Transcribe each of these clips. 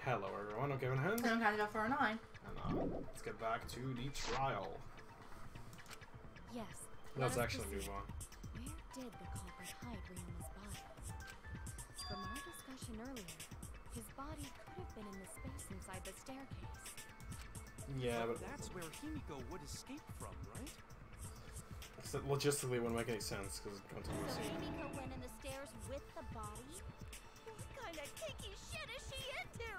Hello everyone, I'm Kevin Hen. I'm kind of up for a 9. And let's get back to the trial. Yes. Let's actually move on. Where did the culprit hide Rioma's body? From our discussion earlier, his body could have been in the space inside the staircase. Yeah, but that's where Himiko would escape from, right? Except logistically it wouldn't make any sense because going to Lucy. Himiko went in the stairs with the body? What kind of kinky shit is she into?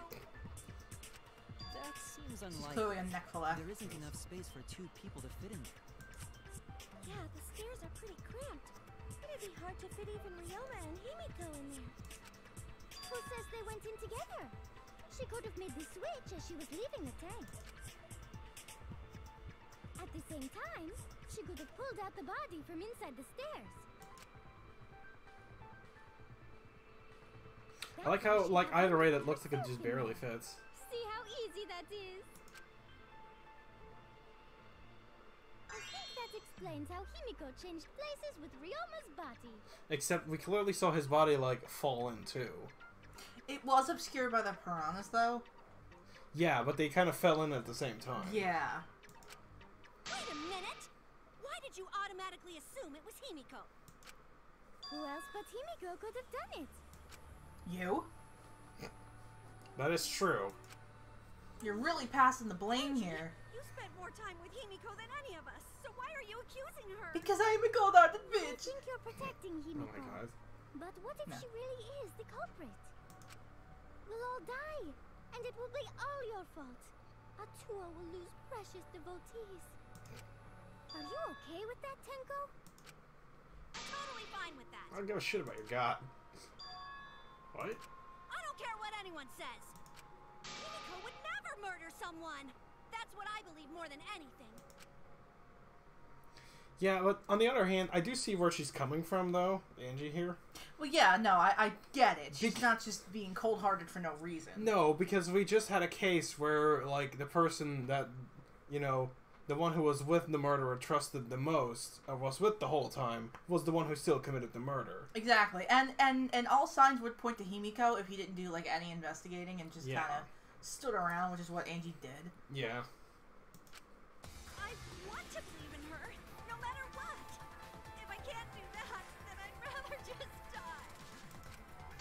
That seems It's unlikely. clearly a neck full of. There isn't enough space for 2 people to fit in there. Yeah, the stairs are pretty cramped. It'd be hard to fit even Ryoma and Himiko in there. Who says they went in together? She could have made the switch as she was leaving the tank. At the same time, she could have pulled out the body from inside the stairs. I like how, like, either way that looks like it just barely fits. See how easy that is? I think that explains how Himiko changed places with Ryoma's body. Except we clearly saw his body, like, fall in too. It was obscured by the piranhas, though. Yeah, but they kind of fell in at the same time. Yeah. Wait a minute! Why did you automatically assume it was Himiko? Who else but Himiko could have done it? You? That is true. You're really passing the blame here. You spent more time with Himiko than any of us, so why are you accusing her? Because I'm a cold-hearted I bitch. think you're protecting Oh Himiko. my god. But what if No. she really is the culprit? We'll all die, and it will be all your fault. Atua will lose precious devotees. Are you okay with that, Tenko? Totally fine with that. I don't give a shit about your god. What? I don't care what anyone says. Himiko would never murder someone. That's what I believe more than anything. Yeah, but on the other hand, I do see where she's coming from, though, Angie here. Well, yeah, no, I get it. She's not just being cold-hearted for no reason. No, because we just had a case where, like, the person that, you know, the one who was with the murderer trusted the most, or was with the whole time, was the one who still committed the murder. Exactly, and all signs would point to Himiko if he didn't do, like, any investigating and just Yeah. kind of stood around, which is what Angie did. Yeah. I want to believe in her, no matter what. If I can't do that, then I'd rather just die.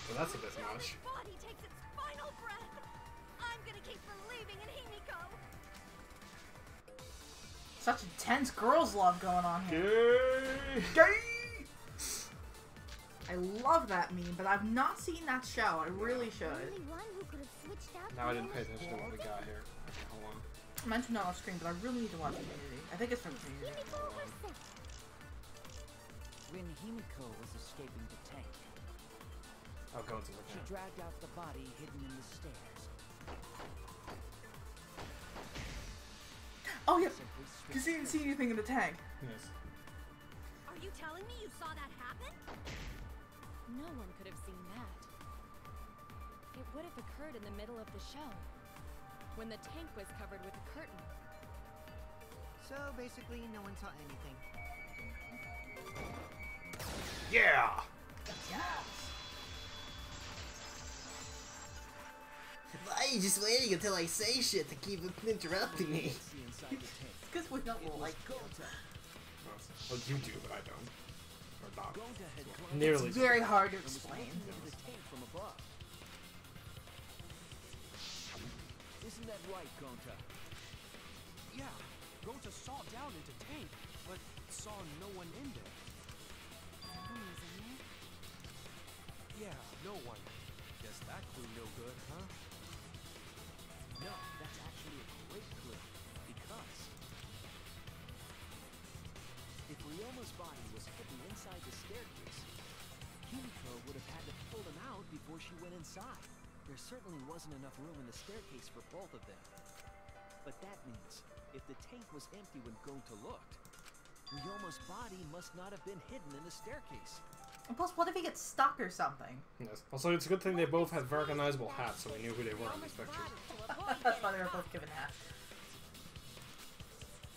Well, that's a bit Until much. this body takes its final breath, I'm gonna keep believing in Himiko. Such intense girls' love going on here. Gay! Gay! I love that meme, but I've not seen that show. I really should. Only one who could have switched out. Now I didn't pay Ryoma's attention to what we body. got here. Okay, hold on. I mentioned it off screen, but I really need to watch Community. I think it's from Community. Himiko herself. When Himiko was escaping the tank, I'll go into the she camp. dragged out the body hidden in the stairs. Oh, yeah, Simply because stripped he didn't see anything in the tank. Yes. Are you telling me you saw that happen? No one could have seen that. It would have occurred in the middle of the show, when the tank was covered with a curtain. So basically, no one saw anything. Yeah! Why are you just waiting until I say shit to keep interrupting me? See inside the tank. Because we don't like it. Well, you do, but I don't. Or not. Gonta had climbed Nearly. It's very hard to and was explain. looking into the tank from above. Isn't that right, Gonta? Yeah, Gonta saw down into tank, but saw no one in there. Someone was in there? Yeah, no one. Guess that clue no good, huh? No, that's actually a great clue. Because if Ryoma's body was hidden inside the staircase, Himiko would have had to pull them out before she went inside. There certainly wasn't enough room in the staircase for both of them. But that means, if the tank was empty when Gonta looked, Ryoma's body must not have been hidden in the staircase. And plus, what if he gets stuck or something? Yes. Also, it's a good thing they both had recognizable hats, so we knew who they were in these pictures. That's why they were both given that.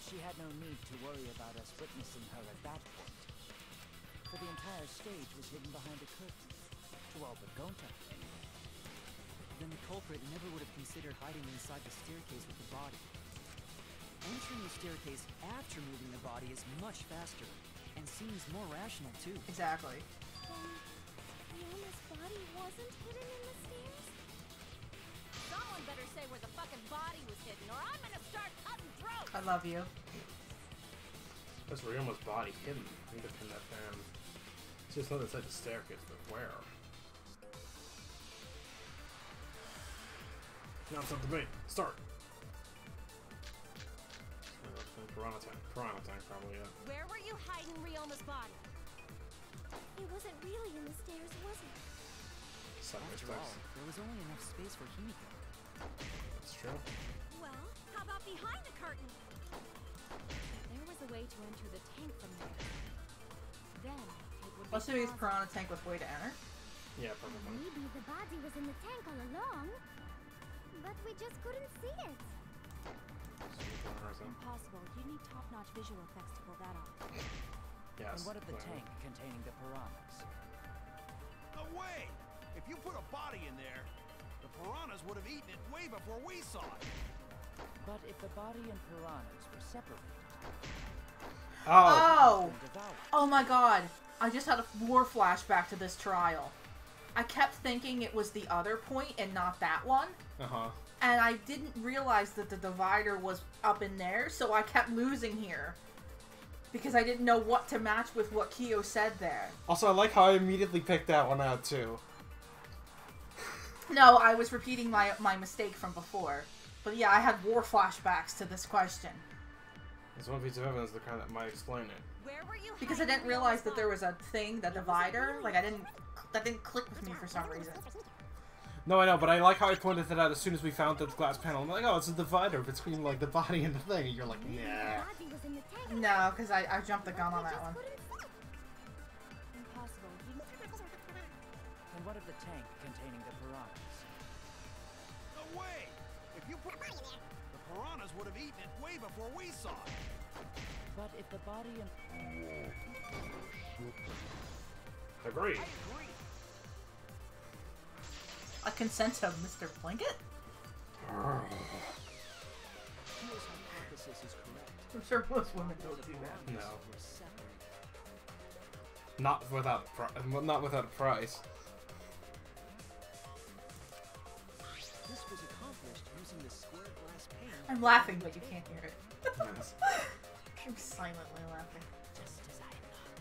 She had no need to worry about us witnessing her at that point. For the entire stage was hidden behind a curtain, to all but Gonta. then the culprit never would have considered hiding inside the staircase with the body. Entering the staircase after moving the body is much faster, and seems more rational too. Exactly. Rioma's body wasn't hidden in the stairs? Someone better say where the fucking body was hidden, or I'm gonna start cutting throats! I love you. That's Ryoma's body hidden. I need to pin that down. It's just not inside the staircase, but where? Now it's up to me. Start! Piranha tank. Piranha tank, probably, yeah. Where were you hiding Ryoma's body? It wasn't really in the stairs, was it? After all, there was only enough space for Himiko. That's true. Well, how about behind the curtain? There was a way to enter the tank from there. Then it would Let's be do his piranha tank with way to enter. Yeah, probably. Maybe the body was in the tank all along, but we just couldn't see it. impossible. You need top-notch visual effects to pull that off. Yes. And what of the clearly. tank containing the piranhas? No way! If you put a body in there, the piranhas would have eaten it way before we saw it. But if the body and piranhas were separated, Oh! and devoured, Oh my god. I just had a war flashback to this trial. I kept thinking it was the other point and not that one. Uh-huh. And I didn't realize that the divider was up in there, so I kept losing here. Because I didn't know what to match with what Kyo said there. Also, I like how I immediately picked that one out, too. No, I was repeating my mistake from before. But yeah, I had war flashbacks to this question. There's one piece of evidence that might explain it. Where were you Because I hiding didn't realize Ryoma's that there was a thing, the divider. Like, that didn't click with me for some reason. No, I know, but I like how I pointed it out as soon as we found the glass panel. I'm like, oh, it's a divider between, like, the body and the thing. And you're like, Maybe nah. the body was in the tank. No, because I jumped the gun on We that just one. couldn't see. Impossible. You and what of the tank containing the piranhas? No way! If you put a body in there, the piranhas would have eaten it way before we saw it. But if the body and Agree. I agree. A consent to Mr. Plinkett? Kyo's hypothesis is correct, I'm sure most women don't do that. No. were separated. Not without a price. This was accomplished using the square glass pane. I'm laughing, but you can't hear it. Yes. I'm silently laughing. Just as I thought.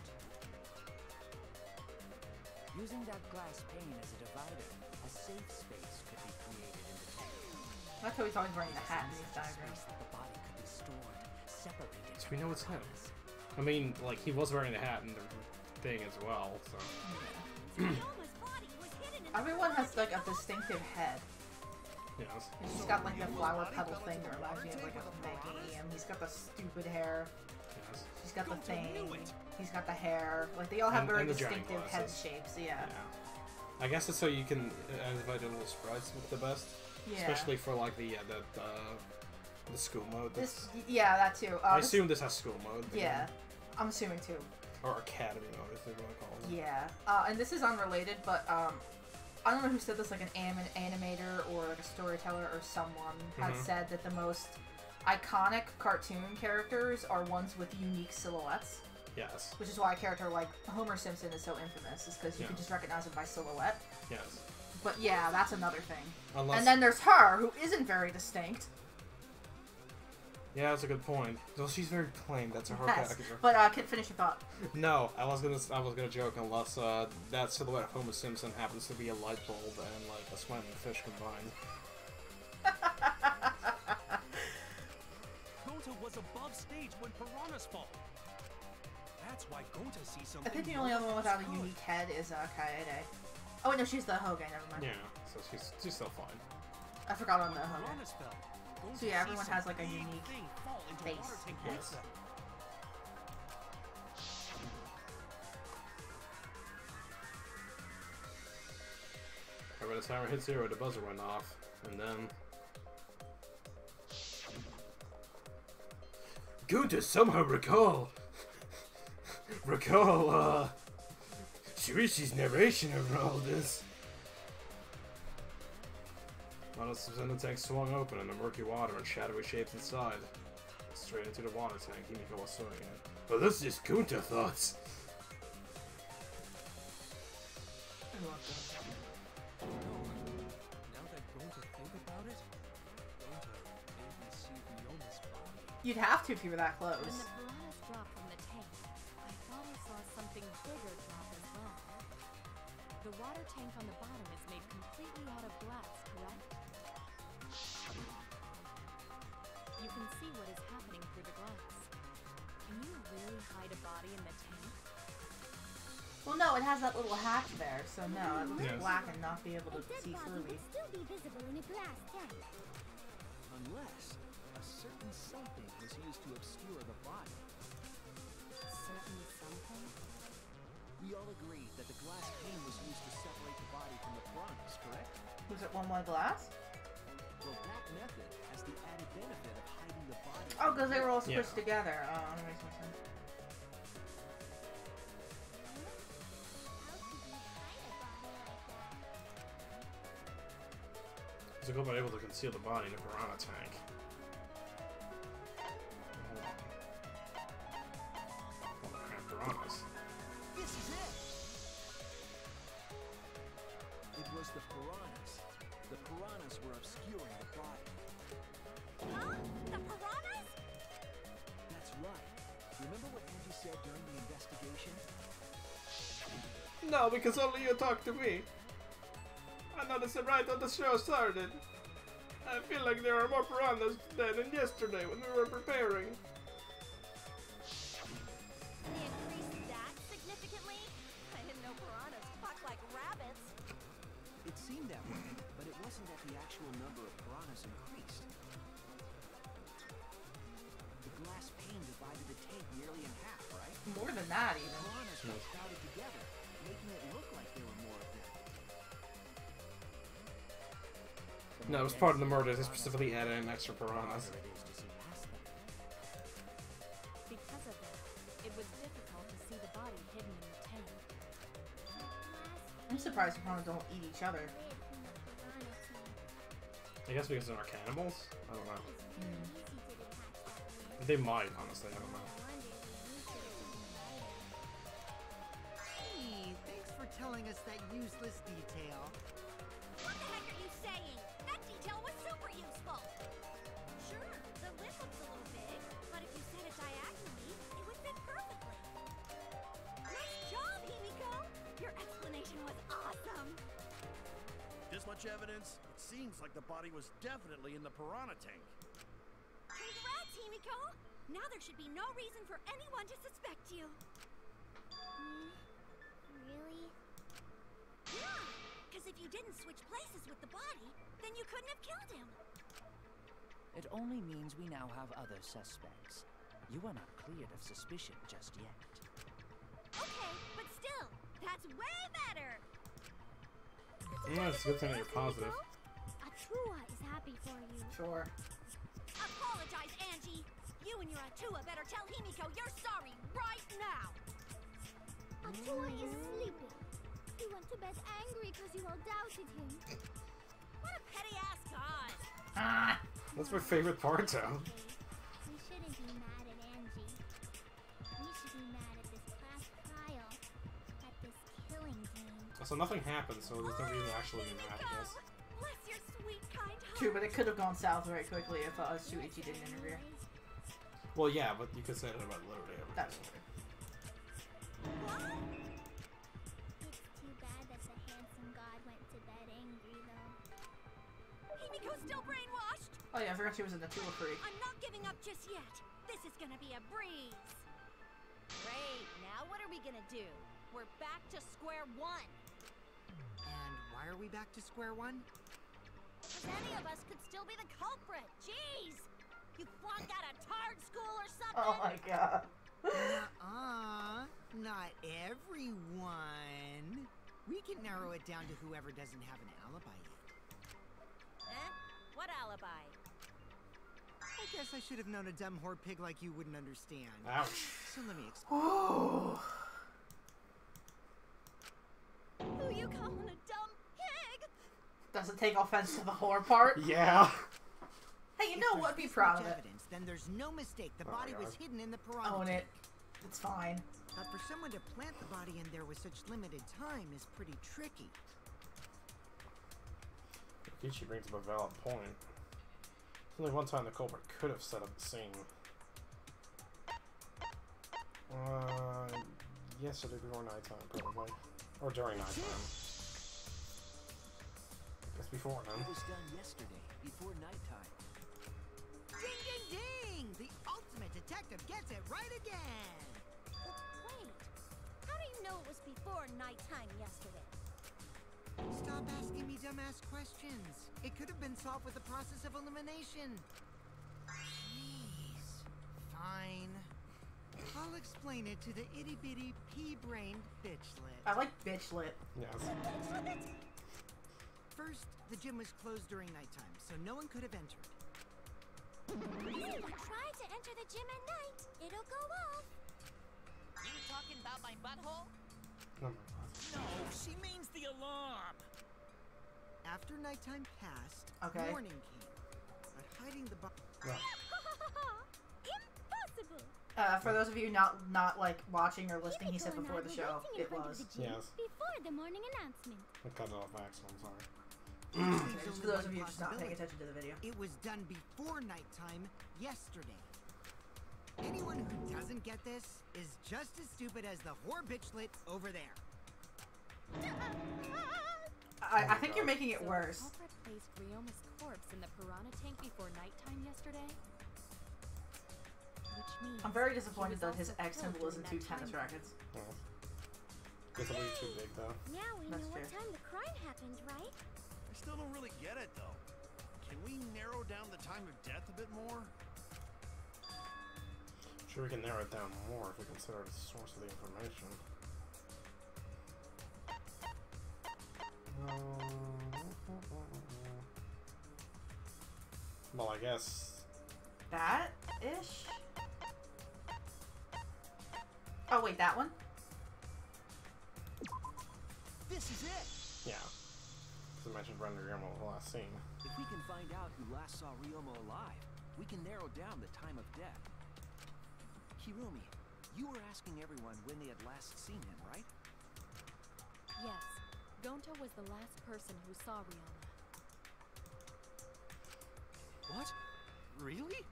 Using that glass pane as a divider, a safe space could be created in the tank. That's how he's always wearing the hat in these diagrams. Space that the body could be stored, separated. So we know it's him. I mean, like, he was wearing the hat and the thing as well, so. Ryoma's body was hidden in the Everyone has like a distinctive head. Yes. He's got like the flower petal thing that reminds me of like a Maggie, and he's got the stupid hair. Yes. She's got the thing. He's got the hair. Like they all have And- very and the giant distinctive head glasses. shapes. Yeah. Yeah. I guess it's so you can identify the little sprites with the best. Yeah. Especially for, like, the school mode. This. Yeah, that too. I This- assume this has school mode. but- Yeah, I'm assuming too. Or academy mode, if they want to call it. Yeah. And this is unrelated, but I don't know who said this, like an animator or like a storyteller or someone has Mhm. said that the most iconic cartoon characters are ones with unique silhouettes, Yes. which is why a character like Homer Simpson is so infamous, is because you can Yeah. just recognize him by silhouette. Yes. But yeah, that's another thing. Unless. And then there's her, who isn't very distinct. Yeah, that's a good point. Well, she's very plain. That's her Yes. character. But finish your thought. No, I was gonna joke unless that silhouette of Homer Simpson happens to be a light bulb and like a swimming fish combined. Gonta was above stage when piranhas fall. That's why Gonta sees something. I think the only other one without a good. unique head is Kaede. Oh wait, no, she's the Hoge. Never mind. Yeah, so she's still fine. I forgot on the Hoge. Piranhas fell. Gonta So yeah, everyone sees has, some like, a big unique thing fall into face water tank and with head. them. Right when the timer hit 0, the buzzer went off, and then. Good to somehow recall. Shuichi's narration over all this. One of the center tank swung open in the murky water and shadowy shapes inside. Straight into the water tank Himiko was swimming in. But this is Kunta thoughts. Now that Gonta think about it, Gonta maybe see Ryoma's body. You'd have to if you were that When close. the piranhas dropped from the tank, I thought I saw something bigger drop as well. The water tank on the bottom is made completely out of glass, correct? You can see what is happening through the glass. Can you really hide a body in the tank? Well, no, it has that little hatch there, so no, it looks Yes. black and not be able to A dead see body through me. would still be visible in a glass tank. Unless a certain something was used to obscure the body. Certain something? We all agreed that the glass pane was used to separate the body from the piranhas, correct? Was it one-way glass? Well, that method has the added benefit of hiding the body. Oh, because they were all Yeah. squished together. Oh, that makes more sense. How could you hide a body like that? So go by able to conceal the body in a piranha tank. Oh, crap, piranhas. This is it! It was the piranhas. The piranhas were obscuring the body. Huh? The piranhas? That's right. Remember what Angie said during the investigation? No, because only you talk to me. I noticed it right when the show started. I feel like there are more piranhas today than yesterday when we were preparing. They increased that significantly? I didn't know piranhas fuck like rabbits. It seemed that way, but it wasn't that the actual number of piranhas increased. The glass pane divided the tank nearly in half, right? More than that, even. Piranhas were crowded together, making it look like there were more of them. No, it was part of the murder. They specifically added in extra piranhas. Harder it is to see past them. Because of it, it was difficult to see the body hidden in the tank. I'm surprised piranhas don't eat each other. I guess because they're not cannibals? I don't know. They might, honestly, I don't know. Hey, thanks for telling us that useless detail. What the heck are you saying? That detail was super useful. Sure, the lid looks a little big, but if you set it diagonally, it would fit perfectly. Nice job, Himiko! Your explanation was awesome. This much evidence? It seems like the body was definitely in the piranha tank. Congrats, Himiko! Now there should be no reason for anyone to suspect you. Really? Yeah, because if you didn't switch places with the body, then you couldn't have killed him. It only means we now have other suspects. You are not cleared of suspicion just yet. Okay, but still, that's way better. Yeah, it's a good thing that you're positive. Atua is happy for you. Sure. Apologize, Angie. You and your Atua better tell Himiko you're sorry right now. Atua is sleeping. He went to bed angry because you all doubted him. What a petty ass guy. Ah! That's my favorite part, though. We shouldn't be mad at Angie. We should be mad at this class trial. At this killing game. So nothing happened, so there's no reason to actually be mad, I guess. Bless your sweet, kind heart. True, but it could have gone south very quickly if Shuichi didn't interfere. Well, yeah, but you could say that about literally everything. That's true. What? It's too bad that the handsome god went to bed angry, though. Himiko's still brainwashed. Oh yeah, I forgot she was in the Tula Creek. I'm not giving up just yet. This is gonna be a breeze. Great. Now what are we gonna do? We're back to square one. And why are we back to square one? Because any of us could still be the culprit. Jeez. You flunked out of Tard school or something? Oh my god. Not everyone. We can narrow it down to whoever doesn't have an alibi yet. Eh? What alibi? I guess I should have known a dumb whore pig like you wouldn't understand. Ouch. So let me explain. Oh. Who you calling a dumb pig? Doesn't take offense to the horror part. Yeah. Hey, you If know there's what? Be this proud much of it. evidence, then there's no mistake. The Oh my body was God. hidden in the piranha Own tank. it. It's fine. But for someone to plant the body in there with such limited time is pretty tricky. Ichi brings up a valid point. There's only one time the culprit could have set up the scene. Yesterday before nighttime, probably. Or during nighttime. Guess before then. It was done yesterday, before nighttime. Ding, ding, ding! The ultimate detective gets it right again! Wait, how do you know it was before nighttime yesterday? Stop asking me dumbass questions. It could have been solved with the process of elimination. Please. Fine. I'll explain it to the itty-bitty pea-brained bitchlet. I like bitchlit. Yes. First, the gym was closed during nighttime, so no one could have entered. If you try to enter the gym at night, it'll go off. You talking about my butthole? Oh my God. No, she means the alarm. After nighttime passed, Okay. morning came. But hiding the body... No. Impossible! For those of you not like watching or listening, he said Yumiko and before I the were show. waiting in It front was. of the gym Yes. before the morning announcement. I cut it off accident, I'm sorry. Just for those of you just not paying attention to the video. It was done before nighttime yesterday. Anyone who doesn't get this is just as stupid as the whore bitchlet over there. I think you're making it So worse. the culprit placed Ryoma's corpse in the piranha tank before nighttime yesterday? Which means I'm very he disappointed was that his also X killed symbol during isn't that 2 tennis time rackets. Yeah. Guess I'm too big though. Now we That's know what fair. time the crime happened, right? I still don't really get it, though. Can we narrow down the time of death a bit more? Sure, we can narrow it down more if we consider it the source of the information. Well, I guess. That-ish? Oh, wait, that one? This is it! Yeah. Because I mentioned Brenda Guillermo in the last scene. If we can find out who last saw Ryomo alive, we can narrow down the time of death. Kirumi, you were asking everyone when they had last seen him, right? Yes, Gonta was the last person who saw Ryoma. What? Really?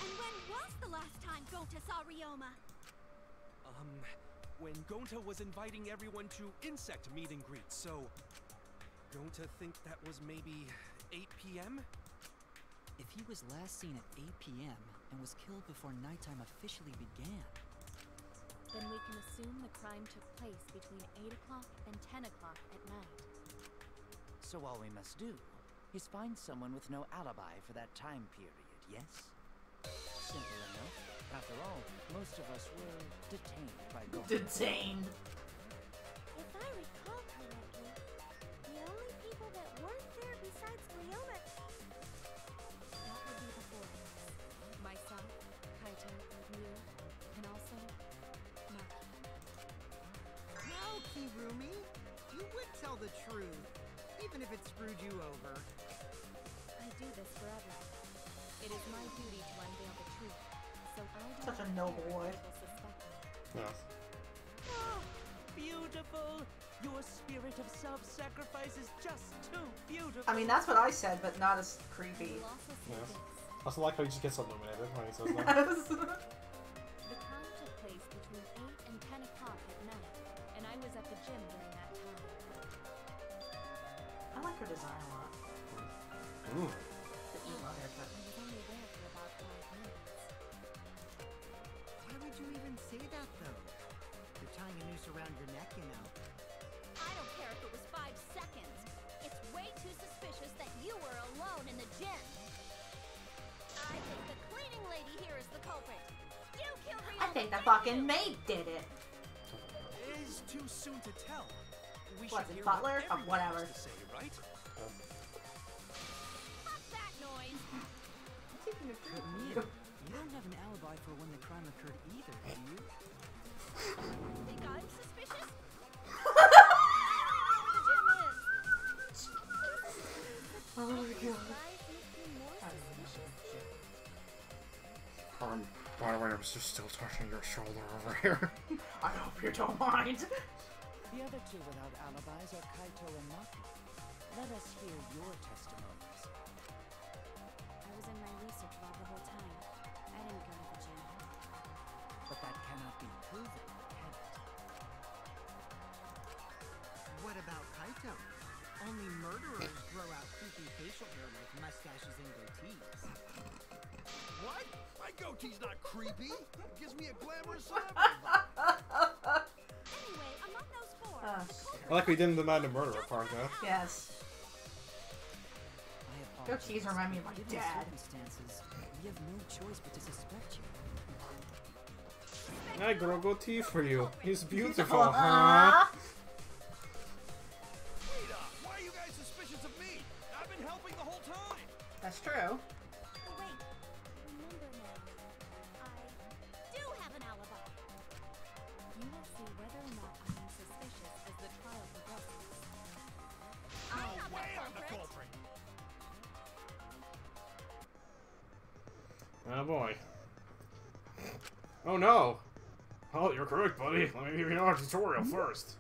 And when was the last time Gonta saw Ryoma? When Gonta was inviting everyone to insect meet and greet, so Gonta think that was maybe 8 p.m.? If he was last seen at 8 p.m. and was killed before nighttime officially began, Then we can assume the crime took place between 8 o'clock and 10 o'clock at night. so all we must do is find someone with no alibi for that time period, yes? Simple enough. After all, most of us were detained by Gonta. Detained. If I recall correctly, the only people that weren't there besides Ryoma... That would be the four of us. Myself, Kaito, Ryu, and also Maki. Now, Kirumi, you would tell the truth, even if it screwed you over. I do this for everyone. It is my duty to unveil the truth, so I don't Such a noble boy. care if people suspect me. Yes. Oh, beautiful! Your spirit of self-sacrifice is just too beautiful! I mean, that's what I said, but not as creepy. We'll also say Yes. this. I also like how he just gets illuminated when he says that. Yes. The crime took place between 8 and 10 o'clock at night, and I was at the gym during that time. I like her design a lot. Ooh. The emo haircut. I was only there for about 5 minutes. Why would you even say that, though? You're tying a noose around your neck, you know. I don't care if it was 5 seconds. It's way too suspicious that you were alone in the gym. I think the cleaning lady here is the culprit. You killed Ryoma. I think the didn't fucking you? maid did it. It is too soon to tell. We What's should it, hear what Butler? Oh, everyone whatever. has to say, right? Fuck that noise. Mia, you don't have an alibi for when the crime occurred either, do you? Think I'm suspicious? The gym is. By the way, I'm just still touching your shoulder over here. I hope you don't mind. The other two without alibis are Kaito and Maki. Let us hear your testimonies. I was in my research lab the whole time. I didn't go to the gym. But that cannot be proven, can it? What about Kaito? Only murderers grow out creepy facial hair with mustaches and goatees. What? My goatee's not creepy. It gives me a glamorous celebrity vibe. Anyway, among those four, I like we didn't demand the murderer part, though. Yes. I Goatees remind me of my Given dad. circumstances, we have no choice but to suspect you. I grow goatee for you. He's beautiful, huh? Wait up! Why are you guys suspicious of me? I've been helping the whole time. That's true. wait, remember now, I do have an alibi. You will see whether or not I am suspicious as the trial progresses. I'm not Way the I'm the culprit. culprit. Oh boy. Oh no! Oh, you're correct, buddy. Let me give you a tutorial first.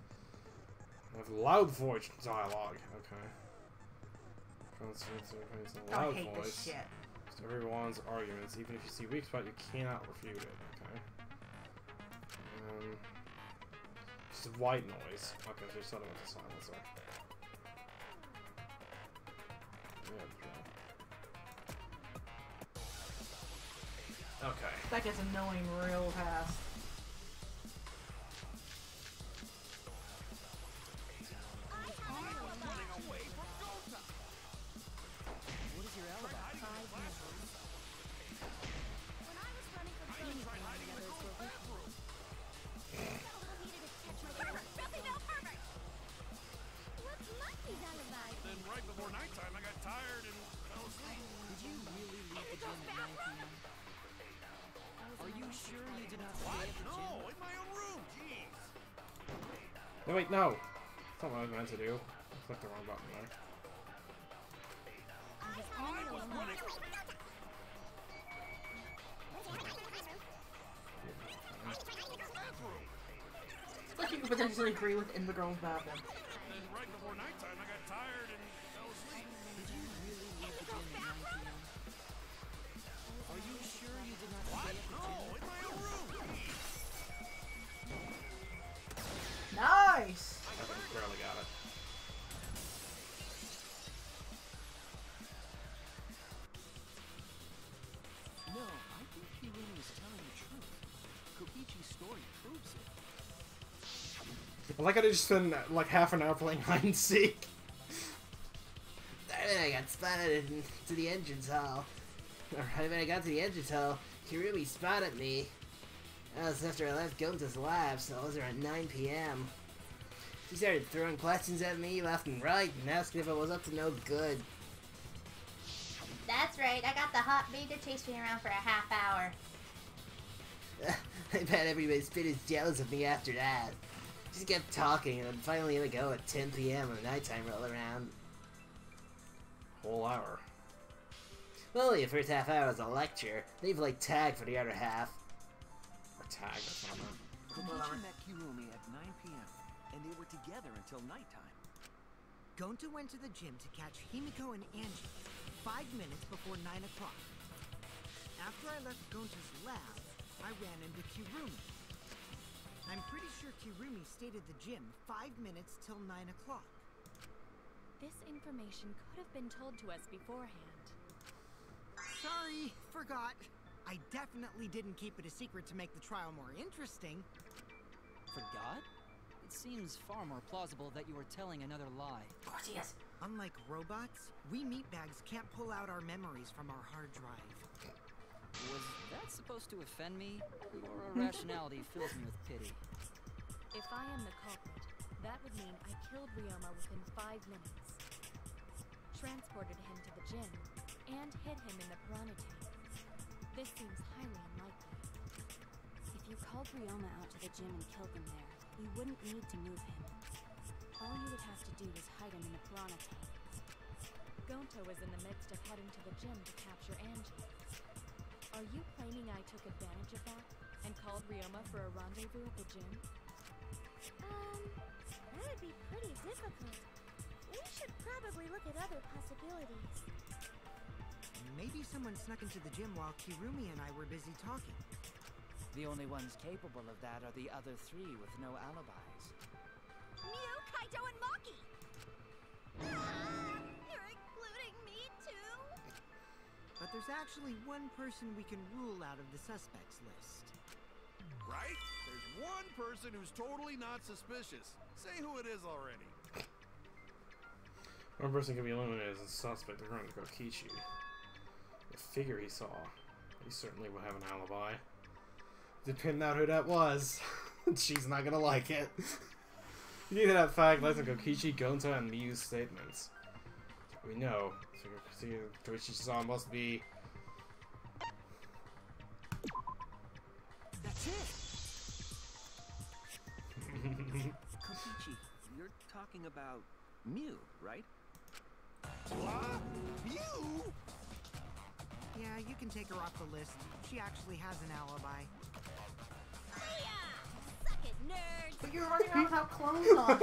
I have loud voice dialogue. Okay. I Loud hate voice. this shit. So everyone's arguments, even if you see weak spot, you cannot refute it. Okay. Just a white noise. Okay, so you set it with the silencer. Yeah, okay. That gets annoying real fast. What is your alibi? 5 minutes. When I was running from Phoenix, the others were with me. Felt I needed to catch my breath. Perfect! What's Lucky's alibi? Then right before nighttime, I got tired and fell asleep. Did you really leave the gym at 9 p.m.? Are you sure you did not stay at the No, gym? in my own room. Jeez. No, wait, no! That's not what I was meant to do. I clicked the wrong button there. I was running. Like you could potentially agree with in the girl's bathroom. Then right before nighttime, I got tired and fell asleep. Did you really leave the gym at 9 p.m.? Are you sure you did not stay at the No, gym? in my own room. Nice! I barely got it. No, I think Hirumi is telling the truth. Kokichi's story proves it. I like how they just spent like half an hour playing hide and seek. Then I got spotted into the entrance hall. Right when I got to the entrance hall, Hirumi spotted me. That was after I left Gonta's lab, so it was around 9 p.m. She started throwing questions at me left and right and asking if I was up to no good. That's right, I got the hot bait that chased me around for a half hour. I bet everybody's been as jealous of me after that. She just kept talking, and I'm finally gonna go at 10 p.m. when the nighttime rolled around. Whole hour. Well, the first half hour was a lecture. They've like tag for the other half. A tag, that's not it. Kokichi met Hirumi at 9 p.m. and they were together until nighttime. Gonta went to the gym to catch Himiko and Angie 5 minutes before 9 o'clock. After I left Gonta's lab, I ran into Kirumi. I'm pretty sure Kirumi stayed at the gym 5 minutes till 9 o'clock. This information could have been told to us beforehand. Sorry, forgot. I definitely didn't keep it a secret to make the trial more interesting. Forgot? It seems far more plausible that you were telling another lie. Of course he is. Unlike robots, we meatbags can't pull out our memories from our hard drive. Was that supposed to offend me? Your irrationality fills me with pity. If I am the culprit, that would mean I killed Ryoma within 5 minutes, transported him to the gym, and hid him in the piranha tank. This seems highly unlikely. If you called Ryoma out to the gym and killed him there, you wouldn't need to move him. All you would have to do is hide him in the piranha tank. Gonto is in the midst of heading to the gym to capture Angie. Are you claiming I took advantage of that and called Ryoma for a rendezvous at the gym? That would be pretty difficult. We should probably look at other possibilities. Maybe someone snuck into the gym while Kirumi and I were busy talking. The only ones capable of that are the other three with no alibis. Mew, Kaito, and Maki! You're including me too? But there's actually one person we can rule out of the suspects list. Right? There's one person who's totally not suspicious. Say who it is already. One person can be eliminated as a suspect according to Kokichi. The figure he saw. He certainly would have an alibi. Depending on who that was, she's not gonna like it. Due to that fact, lies in Kokichi, Gonto, and Miyu's statements. We know. So Kokichi-san must be. That's it! Kokichi, you're talking about Mew, right? What? You? Yeah, you can take her off the list. She actually has an alibi. Suck it, nerds! But you're running around without clothes on.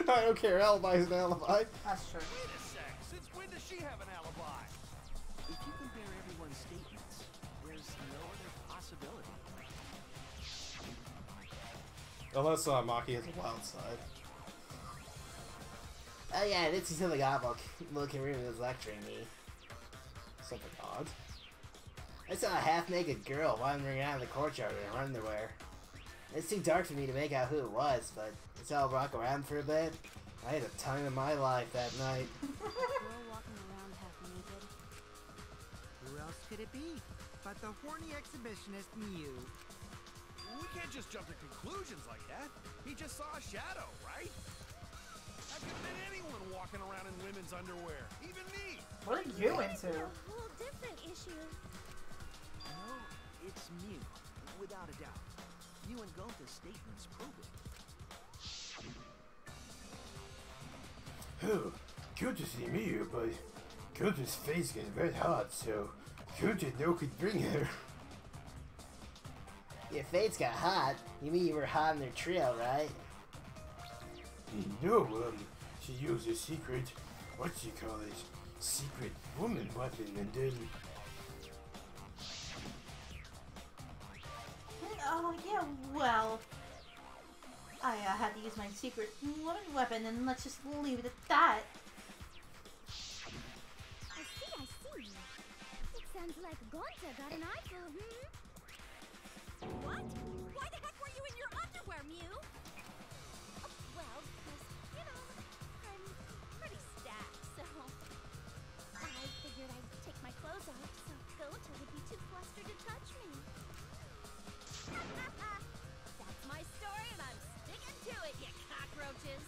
I don't care. Alibi's an alibi. That's true. Wait a sec. Since when does she have an alibi? If you compare everyone's statements, there's no other possibility. Unless Maki has a wild side. Oh yeah, I did see something odd while Kirumi was lecturing me. Something odd. I saw a half-naked girl wandering around the courtyard in her underwear. It's too dark for me to make out who it was, but I saw her walk around for a bit. I had a time of my life that night. Girl walking around half naked. Who else could it be but the horny exhibitionist Mew? We can't just jump to conclusions like that. He just saw a shadow, right? That could have been anyone walking around in women's underwear. Even me. What are you into? A whole different issue. No, it's Mew, without a doubt. Mew and Gonta's statements prove it. Oh, good to see Miyu, but Gonta's face gets red hot, so Gonta no could bring her. Your face got hot? You mean you were hot in their trio, right? No, she used a secret, what you call it, secret woman weapon, and then... Oh, yeah, well... I had to use my secret woman weapon, and let's just leave it at that. I see. It sounds like Gonta got an eyeful, What? Why the heck were you in your underwear, Mew? Well, because, I'm pretty stacked, so... I figured I'd take my clothes off so Gonta would be too flustered to touch me. That's my story, and I'm sticking to it, you cockroaches!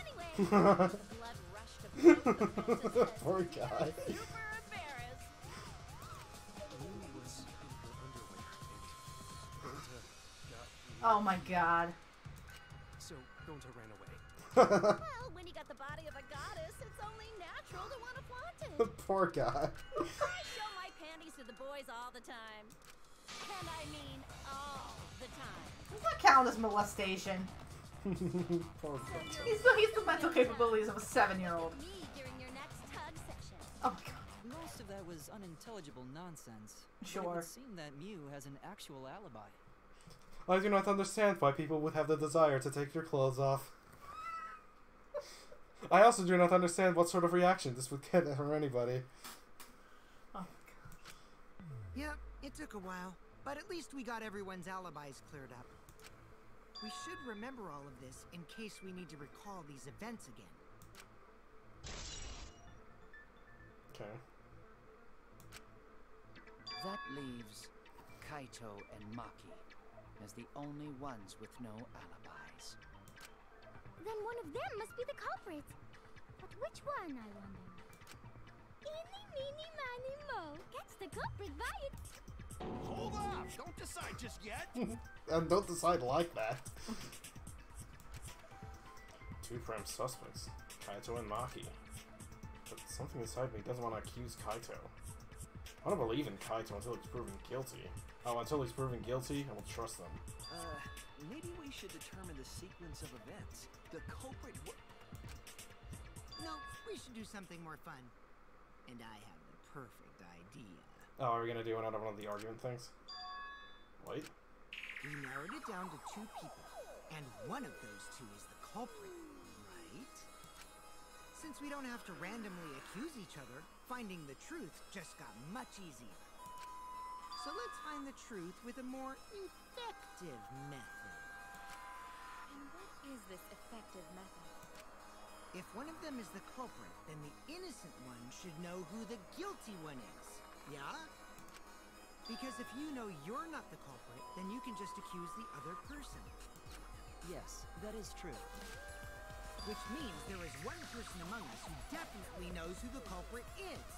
Anyway, blood rushed to both of Gonta's heads. Poor guy. Super embarrassed. Mew was in her underwear, and Gonta got... Oh my god. So, Gonta ran away. Well, when you got the body of a goddess, it's only natural to want to flaunt it. Poor guy. I show my panties to the boys all the time. And I mean all the time. Does that count as molestation? Poor He's Gonta. he's the mental capabilities of a 7-year-old. Me during your next tug session. Oh my god. Most of that was unintelligible nonsense. But it Sure. would seem that Mew has an actual alibi. I do not understand why people would have the desire to take their clothes off. I also do not understand what sort of reaction this would get from anybody. Oh Yep, it took a while, but at least we got everyone's alibis cleared up. We should remember all of this in case we need to recall these events again. Okay. That leaves Kaito and Maki as the only ones with no alibis. Then one of them must be the culprit. But which one, I wonder? Eeny, meeny, miny, mo. Catch the culprit by it. Hold up! Don't decide just yet. And don't decide like that. Two prime suspects, Kaito and Maki. But something inside me doesn't want to accuse Kaito. I don't believe in Kaito until he's proven guilty. Oh, until he's proven guilty, I will trust them. Maybe we should determine the sequence of events. The culprit No, we should do something more fun. And I have the perfect idea. Oh, are we gonna do another one of the argument things? Wait. We narrowed it down to 2 people, and one of those 2 is the culprit, right? Since we don't have to randomly accuse each other, finding the truth just got much easier. So let's find the truth with a more effective method. And what is this effective method? If one of them is the culprit, then the innocent one should know who the guilty one is. Yeah? Because if you know you're not the culprit, then you can just accuse the other person. Yes, that is true. Which means there is one person among us who definitely knows who the culprit is.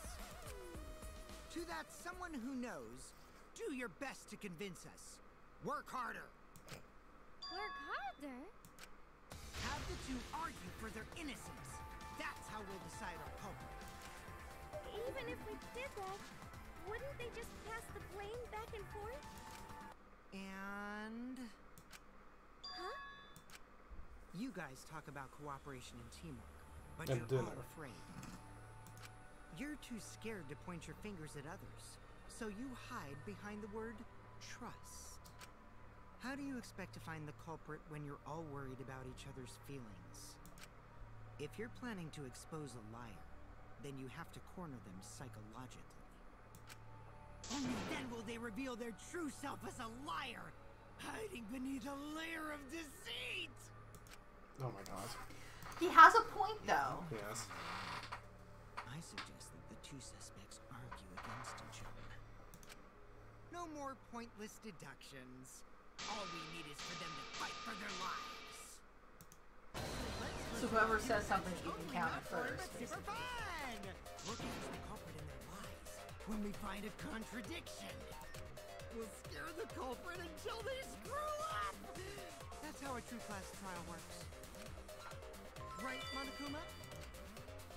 To that someone who knows, do your best to convince us. Work harder. Work harder? Have the 2 argue for their innocence. That's how we'll decide our culprit. Even if we did that, wouldn't they just pass the blame back and forth? And... Huh? You guys talk about cooperation and teamwork, but And you're dinner. all afraid. You're too scared to point your fingers at others, so you hide behind the word trust. How do you expect to find the culprit when you're all worried about each other's feelings? If you're planning to expose a liar, then you have to corner them psychologically. Only then will they reveal their true self as a liar, hiding beneath a layer of deceit! Oh my god. He has a point, though. Yes. I suggest that the 2 suspects argue against each other. No more pointless deductions. All we need is for them to fight for their lives. So whoever says something, you can count it first. Super fun! Look at the culprit in their lies. When we find a contradiction, we'll scare the culprit until they screw up! That's how a true class trial works. Right, Monokuma?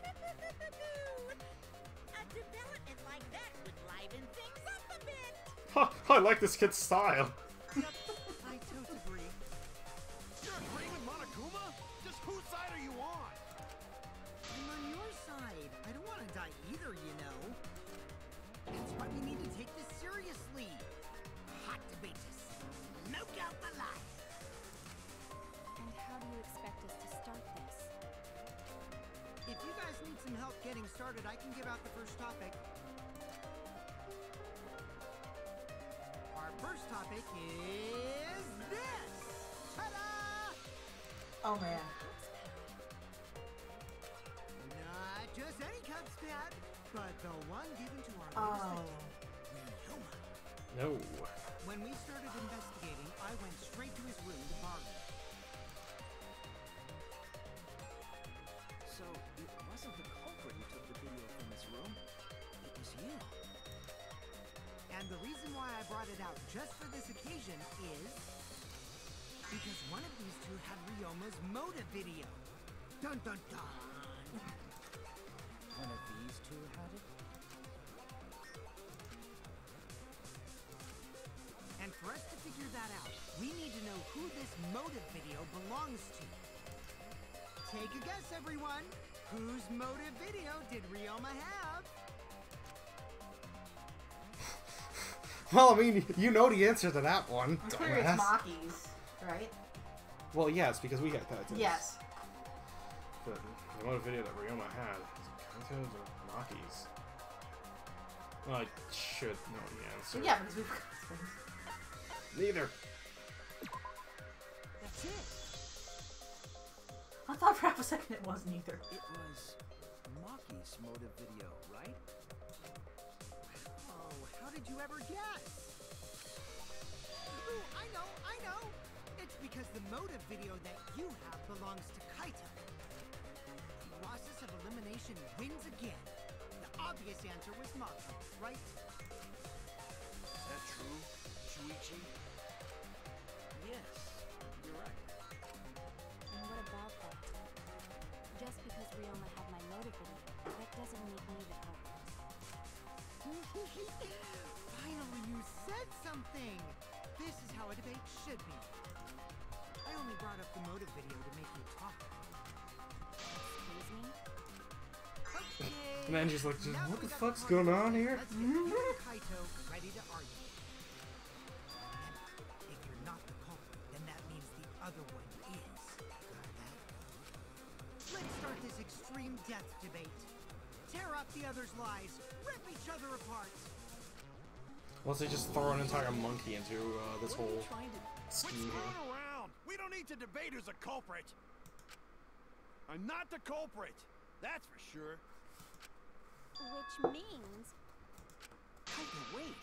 A development like that would liven things up a bit. Ha! I like this kid's style. Yep, I totally agree. You're agreeing with Monokuma? Just whose side are you on? I'm on your side. I don't want to die either, you know. That's why we need to take this seriously. Hot debate to smoke out the light. And how do you expect us to start this? If you guys need some help getting started, I can give out the first topic. Our first topic is this! Ta-da! Oh, man. Not just any cups pad, but the one given to our Oh. Ryoma. No. When we started investigating, I went straight to his room to borrow it. So, it wasn't the culprit who took the video from his room. It was you. And the reason why I brought it out just for this occasion is because one of these 2 had Ryoma's motive video. Dun dun dun! One of these 2 had it? And for us to figure that out, we need to know who this motive video belongs to. Take a guess, everyone. Whose motive video did Ryoma have? Well, I mean, you know the answer to that one. I'm curious, dumbass. Maki's, right? Well, yes, because we got that. Too. Yes. But the motive video that Ryoma had was Kaito's or Maki's. Well, I should know the answer. Yeah, because we've got Neither. That's it. I thought for half a second it wasn't either. It was Maki's motive video, right? Oh, how did you ever guess? Ooh, I know! It's because the motive video that you have belongs to Kaito. Process of elimination wins again. The obvious answer was Maki, right? Is that true, Shuichi? Yes, you're right. And what about that? because Ryoma had my motive video, that doesn't make me the culprit. Finally, you said something! This is how a debate should be. I only brought up the motive video to make you talk. Excuse me? Okay. And then she's like, now what that we the got fuck's party going on started, here? Let's get you and Kaito ready to argue. Remember, if you're not the culprit, then that means the other one is. Got that? Let's start this extreme death debate. Tear up the other's lies. Rip each other apart. Unless they just throw an entire monkey into this whole scheme Quit here. screwing around! We don't need to debate who's a culprit! I'm not the culprit! That's for sure. Which means... Kaito, wait.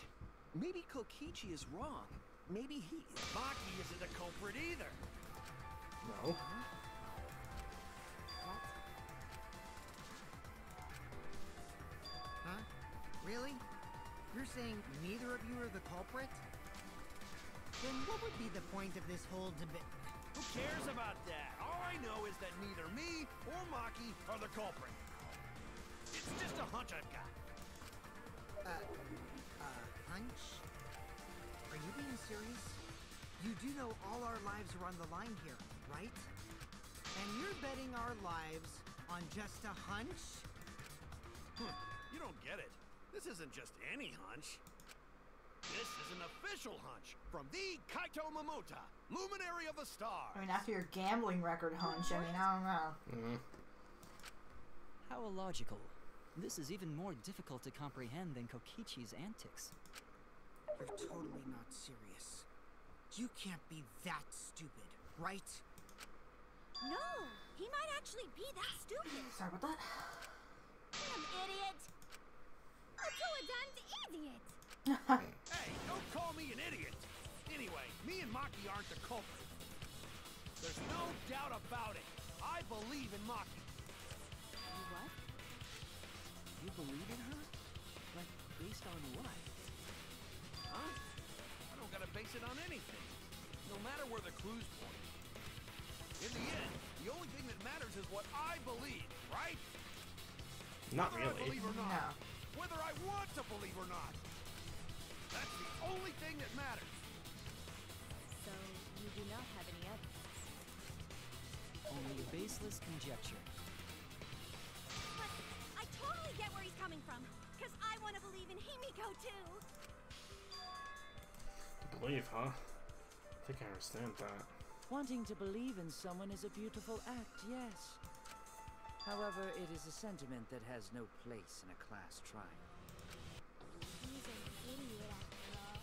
Maybe Kokichi is wrong. Maybe he... Maki isn't the culprit either! No. Huh? Really? You're saying neither of you are the culprit? Then what would be the point of this whole debate? Who cares about that? All I know is that neither me or Maki are the culprit. It's just a hunch I've got. Hunch? Are you being serious? You do know all our lives are on the line here, right? And you're betting our lives on just a hunch? You don't get it. This isn't just any hunch. This is an official hunch from the Kaito Momota, luminary of the stars. I mean, after your gambling record hunch, I mean, I don't know. How illogical. This is even more difficult to comprehend than Kokichi's antics. You're totally not serious. You can't be that stupid, right? No, he might actually be that stupid. Sorry about that. Damn idiot! A two-a-damned idiot! Hey, don't call me an idiot. Anyway, me and Maki aren't the culprit. There's no doubt about it. I believe in Maki. What? You believe in her? But based on what? Huh? I don't gotta base it on anything. No matter where the clues point. In the end, the only thing that matters is what I believe, right? Not Whether I really. believe or not. No. Whether I want to believe or not. That's the only thing that matters. So, you do not have any evidence. Only baseless conjecture. But I totally get where he's coming from, because I want to believe in Himiko too. Believe, huh? I think I understand that. Wanting to believe in someone is a beautiful act, yes. However, it is a sentiment that has no place in a class trial. He's an idiot after all.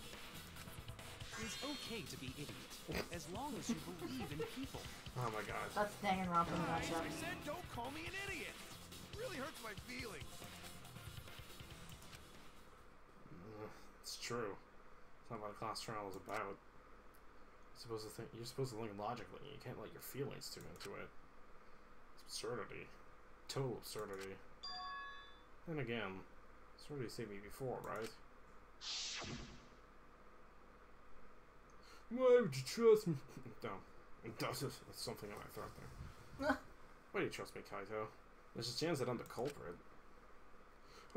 It's okay to be idiot, as long as you believe in people. Oh my god. That's Danganronpa in a Guys, nutshell. I said don't call me an idiot. It really hurts my feelings. It's true. It's not what a class trial is about. You're supposed to think logically. You can't let your feelings tune into it. It's absurdity. Total absurdity. Then again, absurdity saved me before, right? Why would you trust me? No. That's something in my throat there. Why do you trust me, Kaito? There's a chance that I'm the culprit.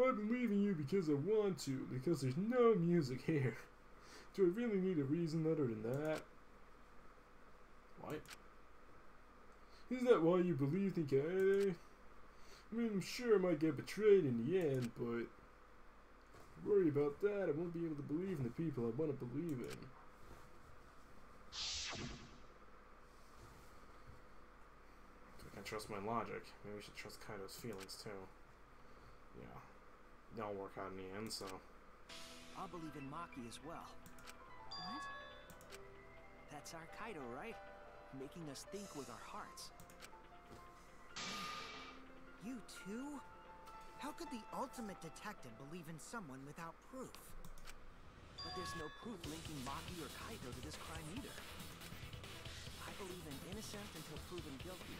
I believe in you because I want to, because there's no music here. Do I really need a reason other than that? What? Is that why you believed in Kaede? I mean, I'm sure I might get betrayed in the end, but worry about that. I won't be able to believe in the people I want to believe in. I can trust my logic. Maybe we should trust Kaito's feelings too. Yeah. They'll work out in the end, so. I'll believe in Maki as well. What? That's our Kaito, right? Making us think with our hearts. You too? How could the ultimate detective believe in someone without proof? But there's no proof linking Maki or Kaito to this crime either. I believe in innocent until proven guilty.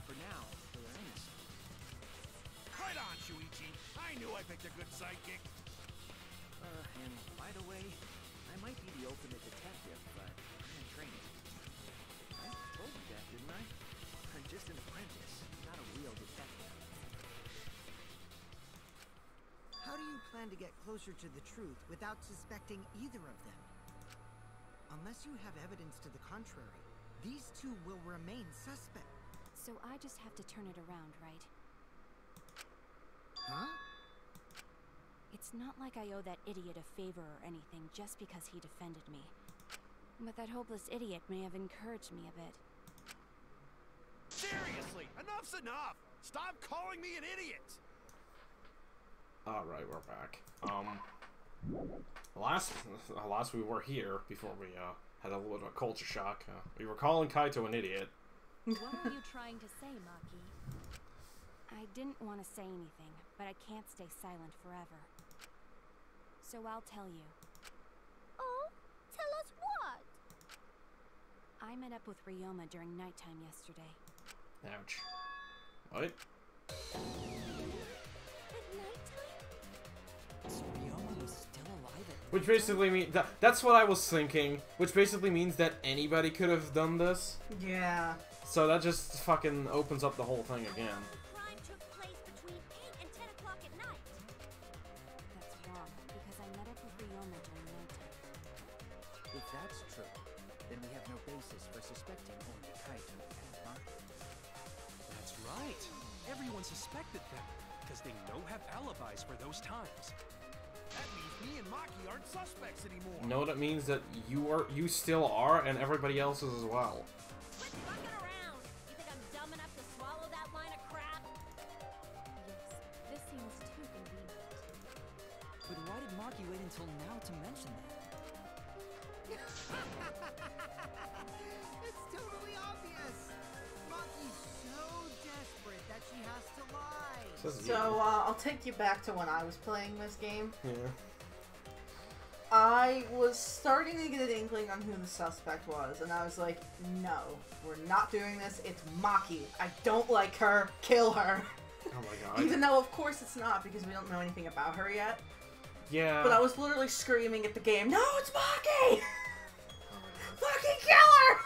For now, they are innocent. Right on, Shuichi. I knew I picked a good sidekick. And by the way, I might be the ultimate detective, but I'm in training. I told you that, didn't I? I'm just an apprentice, not a real detective. How do you plan to get closer to the truth without suspecting either of them? Unless you have evidence to the contrary, these two will remain suspect. So I just have to turn it around, right? Huh? It's not like I owe that idiot a favor or anything just because he defended me. But that hopeless idiot may have encouraged me a bit. Seriously, enough's enough! Stop calling me an idiot! Alright, we're back. Last we were here, before we, had a little bit of a culture shock, we were calling Kaito an idiot. What are you trying to say, Maki? I didn't want to say anything, but I can't stay silent forever. So I'll tell you. Oh, tell us what? I met up with Ryoma during nighttime yesterday. Ouch. What? At nighttime? So Ryoma was still alive at Which basically means that's what I was thinking. Which basically means that anybody could have done this. Yeah. So that just fucking opens up the whole thing again. The crime took place between 8 and 10 o'clock at night. That's wrong, because I met up with Ryoma during nighttime. If that's true, then we have no basis for suspecting only Kaito and Maki. That's right. Everyone suspected them, because they have alibis for those times. That means me and Maki aren't suspects anymore. No, that means that you still are, and everybody else is as well. Quit fucking around! You think I'm dumb enough to swallow that line of crap? Yes, this seems too convenient. But why did Maki wait until now to mention that? It's totally obvious! Maki's so desperate that she has to lie. So, I'll take you back to when I was playing this game. Yeah. I was starting to get an inkling on who the suspect was, and I was like, no, we're not doing this. It's Maki. I don't like her. Kill her. Oh my god. Even though, of course, it's not, because we don't know anything about her yet. Yeah. But I was literally screaming at the game, no, it's Maki! Oh Fucking kill her!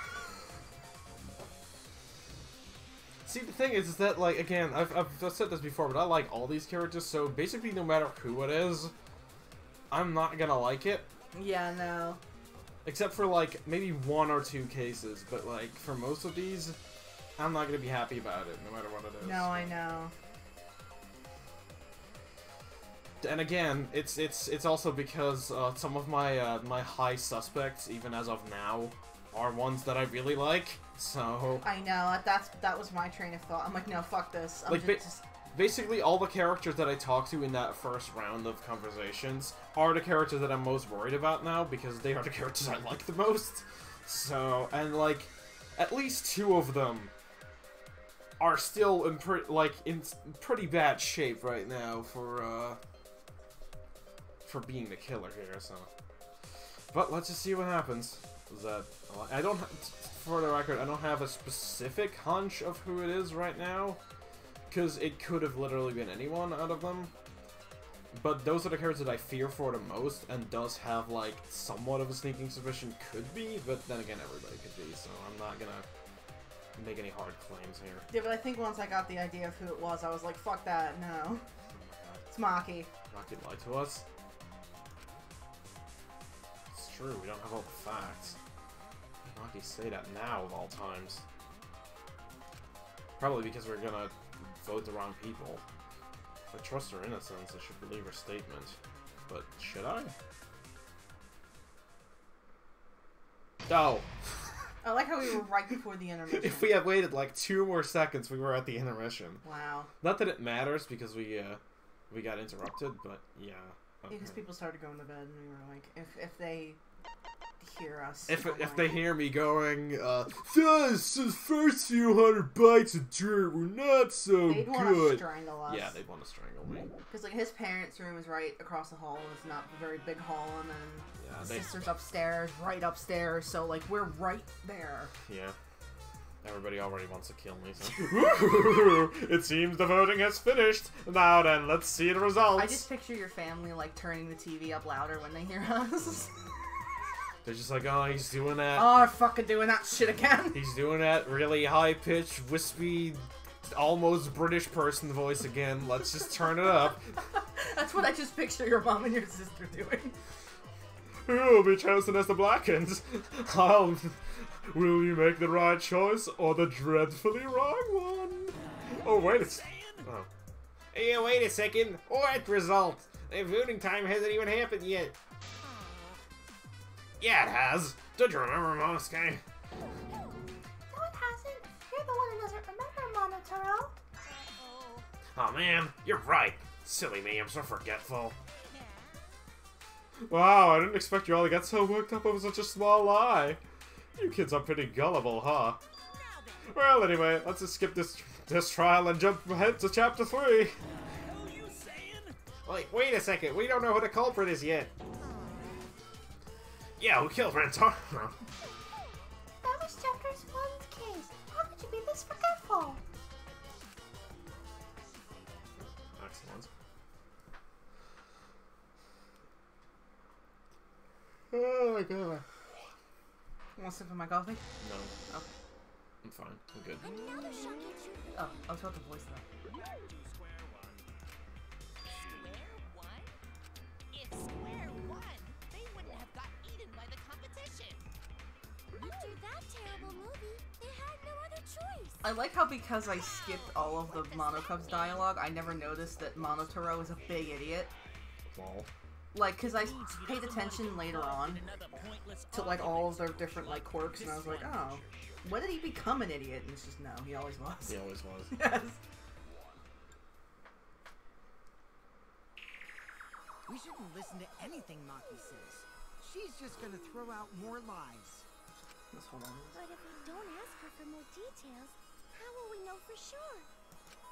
See, the thing is that, like, again, I've said this before, but I like all these characters, so basically no matter who it is, I'm not gonna like it. Yeah, no. Except for, like, maybe 1 or 2 cases, but, like, for most of these, I'm not gonna be happy about it, no matter what it is. No, I know. And again, it's also because some of my my high suspects, even as of now, are ones that I really like. So I know, that was my train of thought. I'm like, no, fuck this. I'm like basically all the characters that I talked to in that first round of conversations are the characters that I'm most worried about now, because they are the characters I like the most. So, and like, at least 2 of them are still in pretty bad shape right now for being the killer here. So, but let's just see what happens. I don't. For the record, I don't have a specific hunch of who it is right now, because it could have literally been anyone out of them. But those are the characters that I fear for the most, and does have, like, somewhat of a sneaking suspicion could be, but then again, everybody could be, so I'm not gonna make any hard claims here. Yeah, but I think once I got the idea of who it was, I was like, fuck that, no. It's Maki. Maki lied to us? It's true, we don't have all the facts. Maki say that now of all times. Probably because we're gonna vote the wrong people. If I trust her innocence, I should believe her statement. But should I? Oh! I like how we were right before the intermission. If we had waited like 2 more seconds, we were at the intermission. Wow. Not that it matters because we got interrupted, but yeah. Okay. Because people started going to bed, and we were like, if they hear us, if they hear me going, this first few 100 bites of dirt were not so they'd good. want to strangle us. Yeah, they'd want to strangle me. Because like his parents' room is right across the hall. It's not a very big hall, and then his sister's upstairs, right upstairs. So like we're right there. Yeah. Everybody already wants to kill me, so... It seems the voting has finished. Now then, let's see the results. I just picture your family, like, turning the TV up louder when they hear us. They're just like, oh, he's doing that... Oh, I'm fucking doing that shit again. He's doing that really high-pitched, wispy, almost British person voice again. Let's just turn it up. That's what I just picture your mom and your sister doing. Who will be chosen as the Blackens? Will you make the right choice or the dreadfully wrong one? Oh, wait a second. Oh. Hey, wait a second. What result? The voting time hasn't even happened yet. Yeah, it has. Don't you remember, Monosky? No, it hasn't. You're the one who doesn't remember, Monotaro. Oh man, you're right. Silly me, I'm so forgetful. Wow, I didn't expect you all to get so worked up over such a small lie. You kids are pretty gullible, huh? Well, anyway, let's just skip this trial and jump ahead to chapter 3. Wait a second, we don't know who the culprit is yet. Yeah, who killed Rantaro? That was chapter 1's case. How could you be this forgetful? Excellent. Oh my god. Want a sip of my coffee? No. Okay. I'm fine. I'm good. Oh, I was about to voice that. If Square won, they wouldn't have got eaten by the competition. After that terrible movie, they had no other choice. I like how because I skipped all of the Monocub's dialogue, I never noticed that Monotaro is a big idiot. Lol. Like, because I paid attention later on to, like, all of their different, like, quirks, and I was like, oh, when did he become an idiot? And it's just, no, he always was. He always was. Yes. We shouldn't listen to anything Maki says. She's just gonna throw out more lies. Let's hold on. But if we don't ask her for more details, how will we know for sure?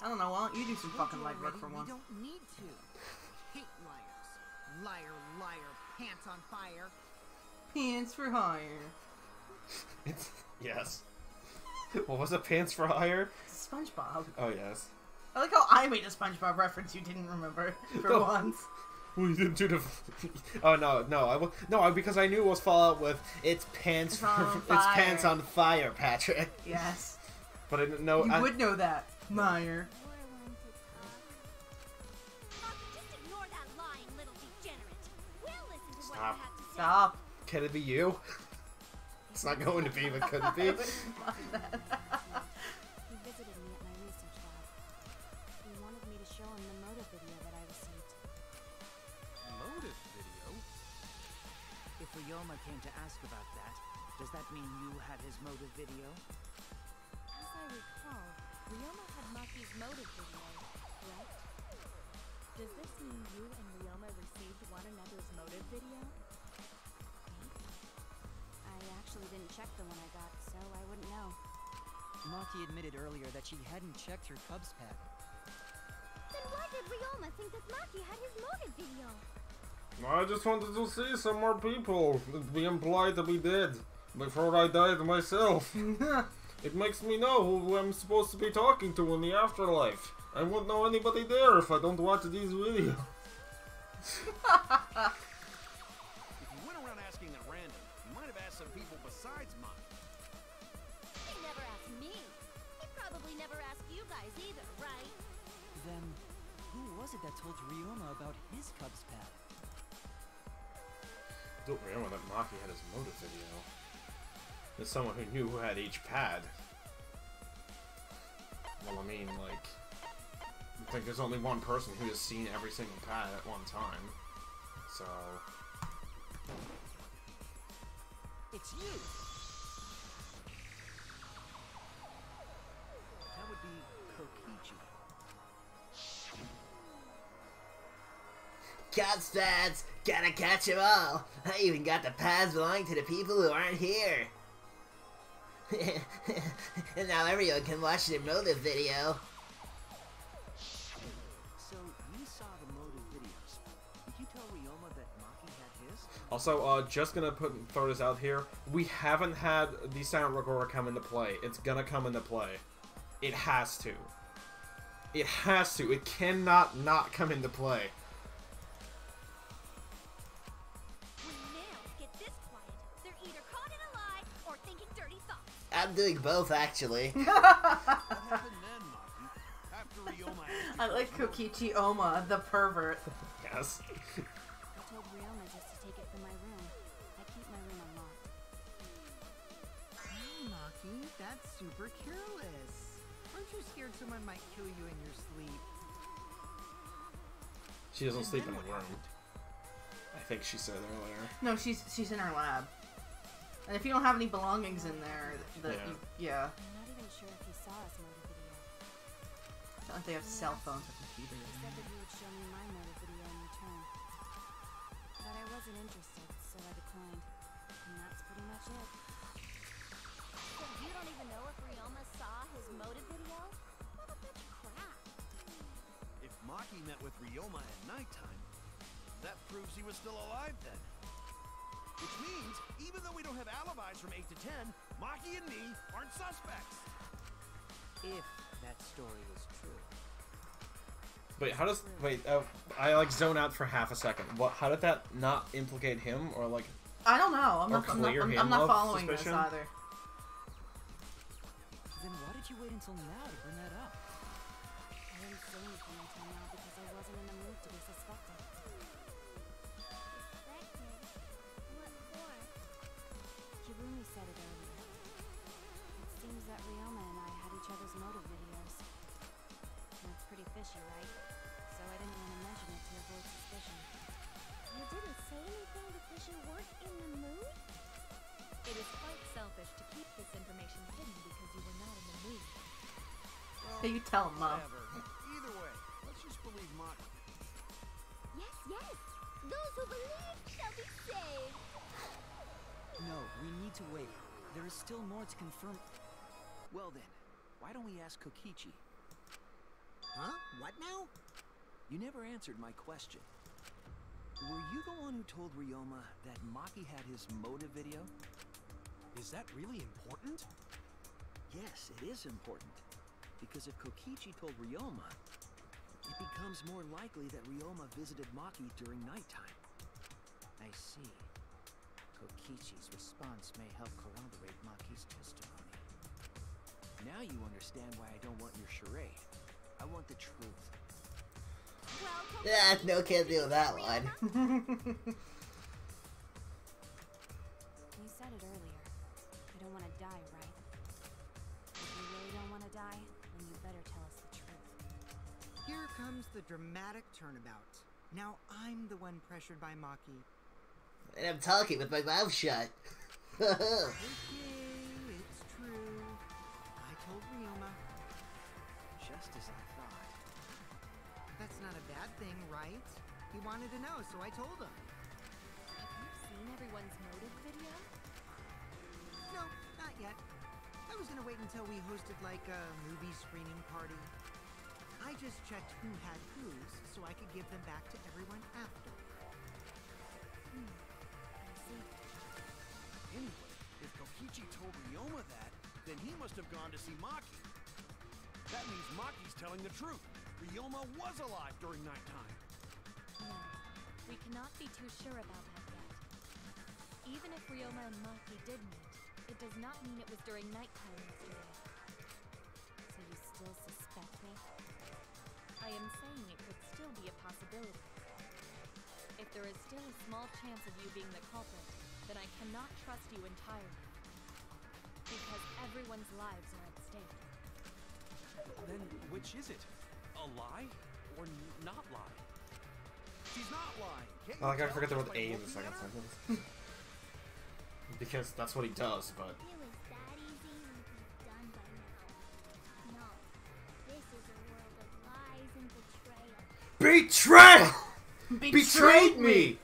I don't know, why don't you do some fucking legwork for We once? don't need to. Hate liars. Liar, liar, pants on fire. Pants for hire. Yes. What was it? Pants for hire? SpongeBob. Oh, yes. I like how I made a SpongeBob reference you didn't remember for No. once. We didn't do the. Oh no! Because I knew it was Fallout with it's pants. It's pants on fire, Patrick. Yes. But I didn't know. You would know that, Meyer. Just ignore that lying little degenerate. We'll listen to what you Stop. have to say. Stop. Can it be you? It's not going to be, but could it be? He visited me at my research lab. He wanted me to show him the motive video that I received. Motive video? If Ryoma came to ask about that, does that mean you had his motive video? As I recall, Ryoma had Maki's motive video, correct? Does this mean you and Ryoma received one another's motive video? I actually didn't check the one I got, so I wouldn't know. Maki admitted earlier that she hadn't checked her Cubs pack. Then why did Ryoma think that Maki had his motive video? I just wanted to see some more people. It'd be implied that we did before I died myself. It makes me know who I'm supposed to be talking to in the afterlife. I won't know anybody there if I don't watch these videos. If you went around asking at random, you might have asked some people besides mine. He never asked me. He probably never asked you guys either, right? Then, who was it that told Ryoma about his Cubs pack? Don't remember that Maki had his motive video. There's someone who knew who had each pad. Well, I mean, like, I think there's only one person who has seen every single pad at one time. So... It's you! That would be Kokichi. Cubs pads! Gotta catch 'em all! I even got the pads belonging to the people who aren't here! And now everyone can watch the motive video. So, you saw the motive videos. Did you tell Ryoma that Maki had his? Also, just gonna throw this out here. We haven't had the sound recorder come into play. It's gonna come into play. It has to. It has to. It cannot not come into play. When males get this quiet, they're either caught in a lie or thinking dirty thoughts. I'm doing both, actually. What happened then, Maki? I like Kokichi Oma, the pervert. Yes. I told Ryoma just to take it from my room. I keep my room unlocked. Oh, Maki, that's super careless. Aren't you scared someone might kill you in your sleep? She doesn't sleep in a room. I think she said earlier. No, she's in her lab. And if you don't have any belongings in there, yeah. I'm not even sure if he saw us motive video. It's not like they have cell phones or computers. He said that he would show me my motive video in return. But I wasn't interested, so I declined. And that's pretty much it. So you don't even know if Ryoma saw his motive video? What a bunch of crap. If Maki met with Ryoma at nighttime, that proves he was still alive then. Which means, even though we don't have alibis from 8 to 10, Maki and me aren't suspects. If that story is true. Wait, how does... Wait, I like zone out for half a second. What? How did that not implicate him? Or like... I don't know. I'm not following suspicion? this either. Then why did you wait until now to bring that up? I didn't say anything until now because I wasn't in the mood to be suspected. Suspected? What for? Kirumi said it earlier. It seems that Ryoma and I had each other's motive videos. That's pretty fishy, right? So I didn't want to mention it to avoid suspicion. You didn't say anything because you weren't in the mood? It is quite selfish to keep this information hidden because you were not in the mood. Hey, you tell him, Mom. Whatever. Either way, let's just believe Maki. Yes, yes! Those who believe shall be saved! No, we need to wait. There is still more to confirm. Well then, why don't we ask Kokichi? Huh? What now? You never answered my question. Were you the one who told Ryoma that Maki had his motive video? Is that really important? Yes, it is important. Because if Kokichi told Ryoma, it becomes more likely that Ryoma visited Maki during nighttime. I see. Kokichi's response may help corroborate Maki's testimony. Now you understand why I don't want your charade. I want the truth. Yeah, no kid deal with that line. You said it earlier. I don't want to die, right? If you really don't want to die, then you better tell us the truth. Here comes the dramatic turnabout. Now I'm the one pressured by Maki. And I'm talking with my mouth shut. Okay, it's true. I told Ryoma. Just as I thought. That's not a bad thing, right? He wanted to know, so I told him. Have you seen everyone's motive video? No, not yet. I was gonna wait until we hosted like a movie screening party. I just checked who had whose so I could give them back to everyone after. I see. Anyway, if Kokichi told Ryoma that, then he must have gone to see Maki. That means Maki's telling the truth. Ryoma was alive during nighttime. No, we cannot be too sure about that yet. Even if Ryoma and Maki did meet, it does not mean it was during nighttime yesterday. So you still suspect me? I am saying it could still be a possibility. If there is still a small chance of you being the culprit, then I cannot trust you entirely. Because everyone's lives are at stake. Then which is it? A lie or not lie? She's not lying. Can't Oh, I you gotta tell forget the just word by A in the looking second at her? sentence. Because that's what he does, but... It was that easy, we'd be done by now. No, this is a world of lies and betrayal. Betrayal! Betrayed me!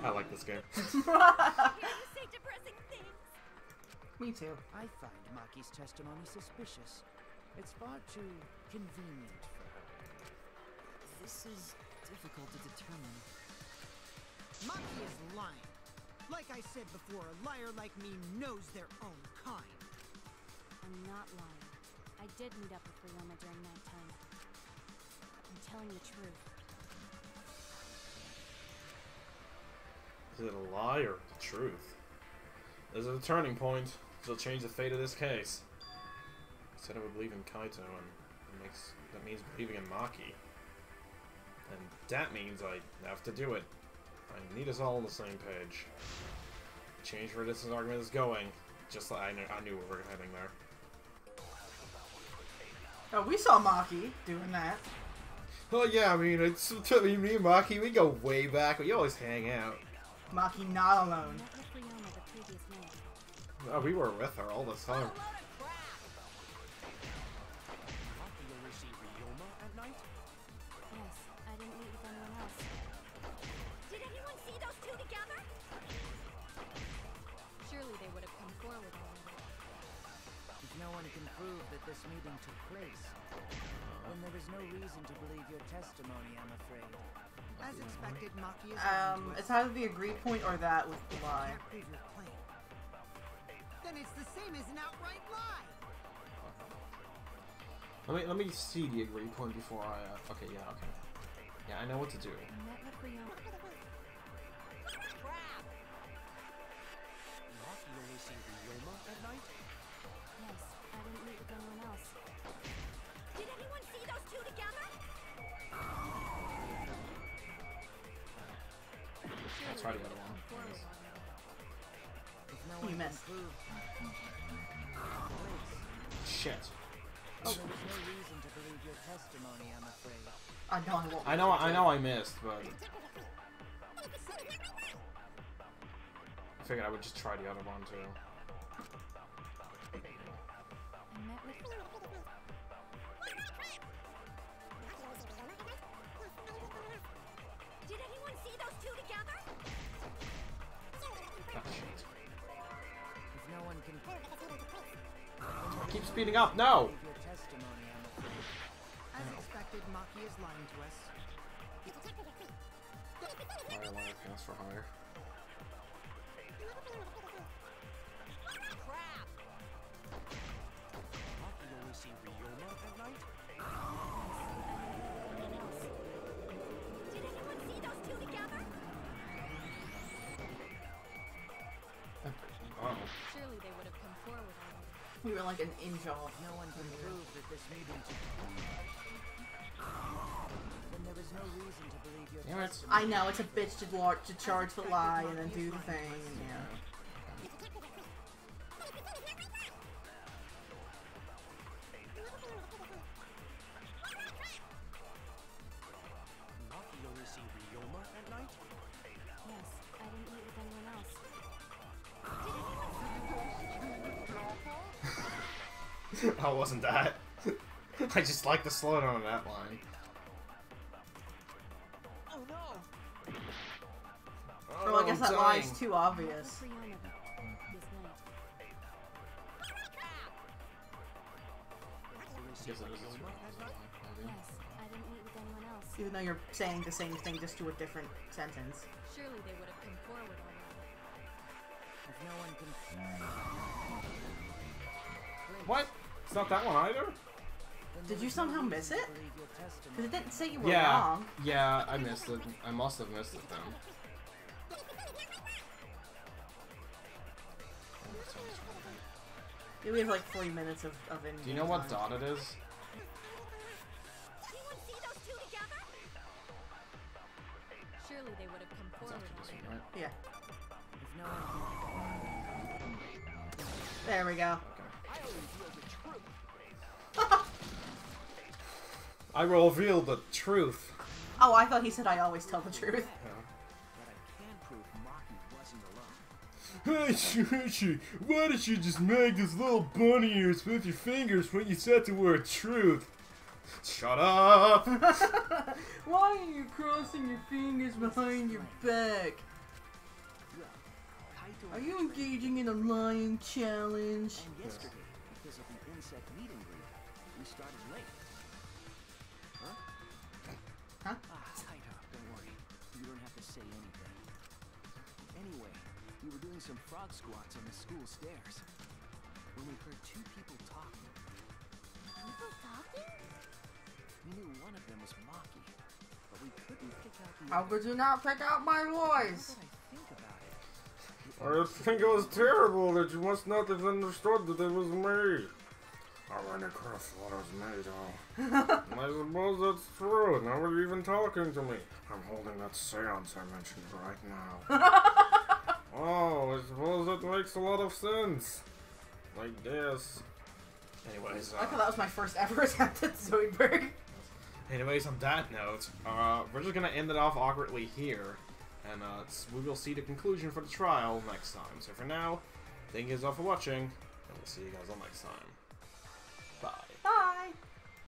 I like this game. Say depressing things. Me too. I find Maki's testimony suspicious. It's far too convenient for her. This is difficult to determine. Maki is lying. Like I said before, a liar like me knows their own kind. I'm not lying. I did meet up with Ryoma during nighttime. I'm telling the truth. Is it a lie or the truth? Is it a turning point? It'll change the fate of this case. I said I would believe in Kaito, and That means believing in Maki. And that means I have to do it. I need us all on the same page. Change where this argument is going. Just like I knew we were heading there. Oh, we saw Maki doing that. Oh yeah, I mean, it's me and Maki, we go way back. We always hang out. Maki not alone. Oh, we were with her all the time. This meeting took place, then there is no reason to believe your testimony, I'm afraid. As expected, Maki is it's either the agreed point or that with the lie. Then it's the same as an outright lie. Let me see the agreed point before I. Okay, yeah, okay. Yeah, I know what to do. Maki only see Ryoma at night? Yes, I didn't meet with anyone else. Did anyone see those two together? I'll try to get along. You missed. Shit. Oh. There is no reason to believe your testimony, I'm afraid. I know I missed, but I figured I would just try the other one too. Did anyone see those two together? Oh, shit. If no one can Keep speeding up, no! As expected, Maki is lying to us. Liar, pass for hire. Maki only see Ryoma at night? Did anyone see those two together? Surely they would have come forward already. We were like an inch off. No one can prove that this meeting took place. Then there is no reason to believe your testimony. I know, it's a bitch to charge the lie and then do the thing, and yeah. Maki only see Ryoma at night? Yes, I didn't meet with anyone else. How wasn't that? I just like the slowdown on that line. Oh no! Well, I guess that lie's too obvious. Even though you're saying the same thing just to a different sentence. Surely they would have come forward already. If no one can... What? It's not that one either? Did you somehow miss it? Because it didn't say you were Yeah, wrong. yeah, I missed it. I must have missed it then. Yeah, we have like 40 minutes of in. Do you know what dot it is? Surely they would have come forward already. Yeah. If no one can... There we go. I will reveal the truth. Oh, I thought he said I always tell the truth. Hey, Shushi, why did you just make this little bunny ears with your fingers when you said the word truth? Shut up! Why are you crossing your fingers behind your back? Are you engaging in a lying challenge? And yesterday, because of the insect meet and greet, we started late. Huh? Huh? Taito, don't worry. You don't have to say anything. Anyway, we were doing some frog squats on the school stairs when we heard two people talking. People talking? We knew one of them was Maki, but we couldn't pick out the How could you not pick out my voice? Now that I think about it, I think it was terrible that you must not have understood that it was me. I how any cross water's made of. I suppose that's true. Now we're even talking to me. I'm holding that seance I mentioned right now. Oh, I suppose that makes a lot of sense. Like this. Anyways, I thought that was my first ever attempt at Zoidberg. Anyways, on that note, we're just gonna end it off awkwardly here, and we will see the conclusion for the trial next time. So for now, thank you guys all for watching, and we'll see you guys all next time. Bye. Bye.